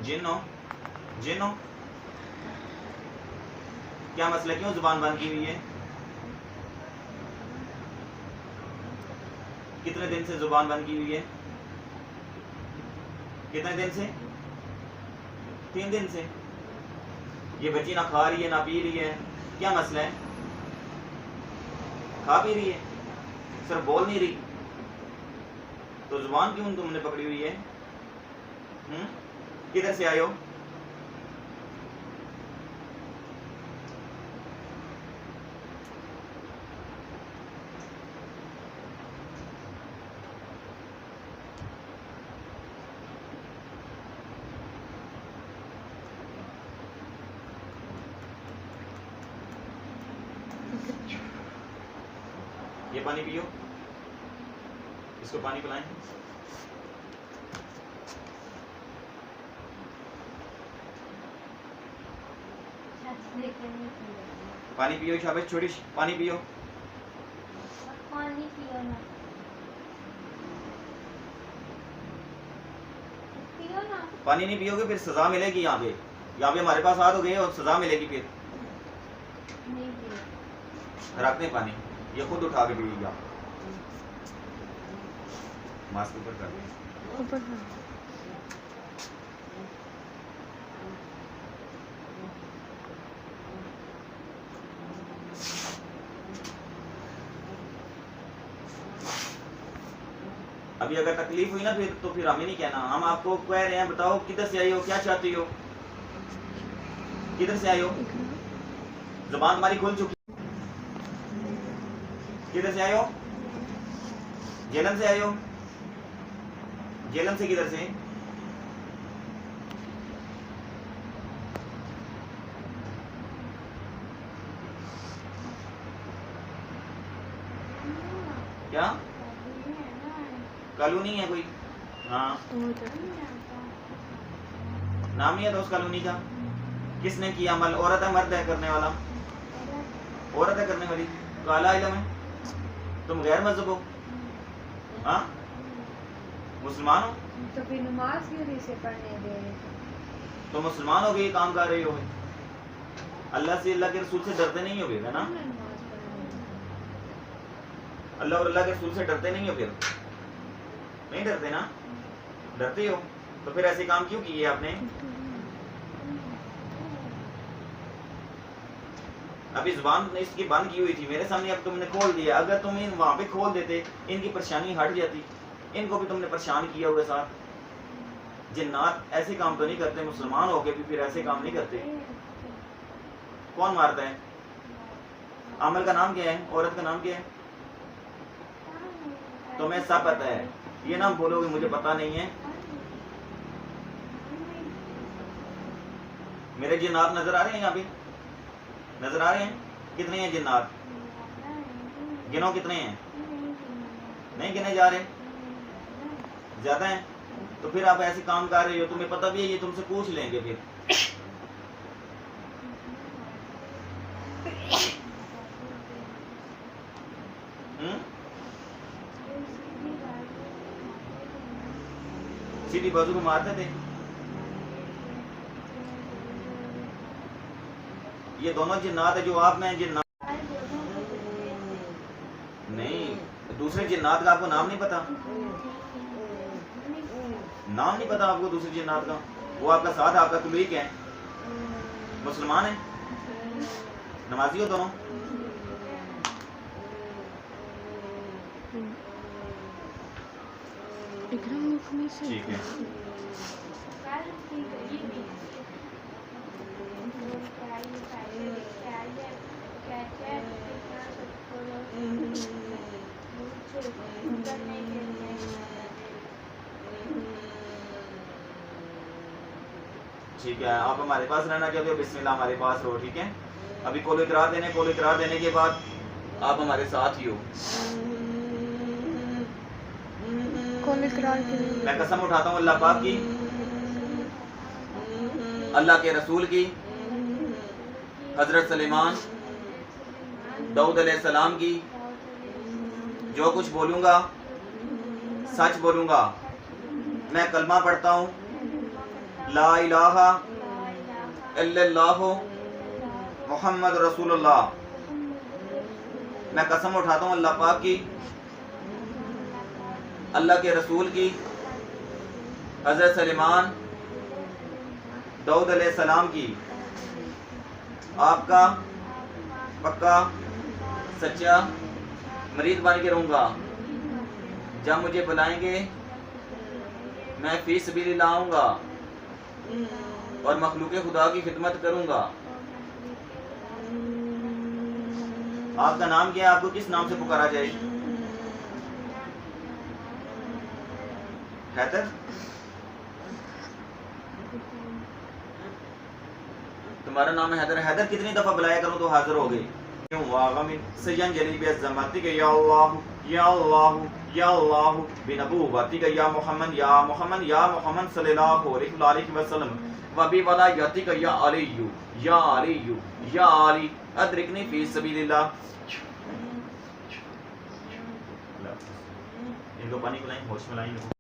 जिन हो, जिन हो। क्या मसला, क्यों जुबान बंद की हुई है? कितने दिन से जुबान बंद की हुई है? कितने दिन से? 3 दिन से। ये बच्ची ना खा रही है ना पी रही है, क्या मसला है? खा पी रही है, सिर्फ बोल नहीं रही, तो जुबान क्यों तुमने पकड़ी हुई है? किधर से आए हो? ये पानी पियो, इसको पानी पिलाएं। पानी पियो शाबाश, छोटी पानी पियो। पानी पियो ना, पियो ना। पानी नहीं पियोगे फिर सजा मिलेगी। यहाँ पे हमारे पास आ गए और सजा मिलेगी फिर। नहीं पियो। रखते पानी, ये खुद उठा के पिएगा। मास्क ऊपर कर दे, ऊपर कर। अभी अगर तकलीफ हुई ना फिर तो फिर हमें नहीं कहना, हम आपको कह रहे हैं बताओ किधर से आई हो, क्या चाहती हो, किधर से आई हो? जुबान हमारी खुल चुकी। किधर से आए हो? जेलन से आए हो? जेलन से किधर से? क्या कॉलोनी है कोई? हाँ, नाम ही है तो उस कॉलोनी का। किसने किया अमल? औरत है मर्द है करने वाला? औरत है करने वाली। काला इलम है, तुम गैर मजहब हो? हाँ, मुसलमान हो तो फिर नमाज क्यों नहीं से पढ़ने दे रहे? तो मुसलमान हो गए, ये काम कर रही हो। अल्लाह से, अल्लाह के रसूल से डरते नहीं हो फिर, है ना? अल्लाह और अल्लाह के रसूल से डरते नहीं हो फिर? नहीं डरते ना? डरते हो तो फिर ऐसे काम क्यों किए आपने? अभी जुबान इसकी बंद की हुई थी मेरे सामने, अब तुमने खोल दिया। अगर तुम वहां पे खोल देते इनकी परेशानी हट जाती। इनको भी तुमने परेशान किया हुआ साथ। जिन्नात ऐसे काम तो नहीं करते, मुसलमान होके भी फिर ऐसे काम नहीं करते। कौन मारता है? अमल का नाम क्या है? औरत का नाम क्या है? तुम्हें सब पता है, ये ना बोलोगे मुझे पता नहीं है। मेरे जिन्नात नजर आ रहे हैं यहाँ पे? नजर आ रहे हैं? कितने हैं जिन्नात? गिनो कितने हैं? नहीं गिने जा रहे? ज्यादा हैं? तो फिर आप ऐसे काम कर रहे हो, तुम्हें पता भी है ये तुमसे पूछ लेंगे फिर। सीधी बाजू को मारते थे। ये दोनों जिन्नात है जो आप में जिन्नात नहीं, दूसरे जिन्नात का आपको नाम नहीं पता? नाम नहीं पता आपको दूसरे जिन्नात का? वो आपका साथ आपका कुलीग है, मुसलमान है, नमाजी हो दोनों। ठीक है, ठीक है। आप हमारे पास रहना चाहते हो, बिस्मिल्लाह हमारे पास रहो, ठीक है? अभी कौल इकरार देने के बाद आप हमारे साथ ही हो। कौल इकरार के लिए मैं कसम उठाता हूँ अल्लाह पाक की, अल्लाह के रसूल की, हजरत सलेमान दाऊद अलैहिस्सलाम की, जो कुछ बोलूँगा सच बोलूँगा। मैं कलमा पढ़ता हूँ, ला इलाहा इल्लल्लाहु मुहम्मद रसूलुल्लाह। मैं कसम उठाता हूँ अल्लाह पाक की, अल्लाह के रसूल की, हज़रत सलेमान दाऊद अलैहिस्सलाम की, आपका पक्का सच्चा मरीद बन के रहूँगा। जब मुझे बुलाएंगे मैं फी सबीलिल्लाह आऊँगा और मखलूक खुदा की खिदमत करूँगा। आपका नाम क्या है? आपको किस नाम से पुकारा जाए? हैदर? तुम्हारा नाम है हैदर। हैदर कितनी दफा बुलाया करूं तो हाजिर हो गए। सयन जली बिअज़्ज़मतिक या अल्लाह या अल्लाह या अल्लाह बिनबुव्वतिक या मोहम्मद सल्लल्लाहु अलैहि वसल्लम व बि वलायतिक या अली या अली अदरिकनी फी सबीलिल्लाह। इनको पानी पिलाएं, होश में लाएं।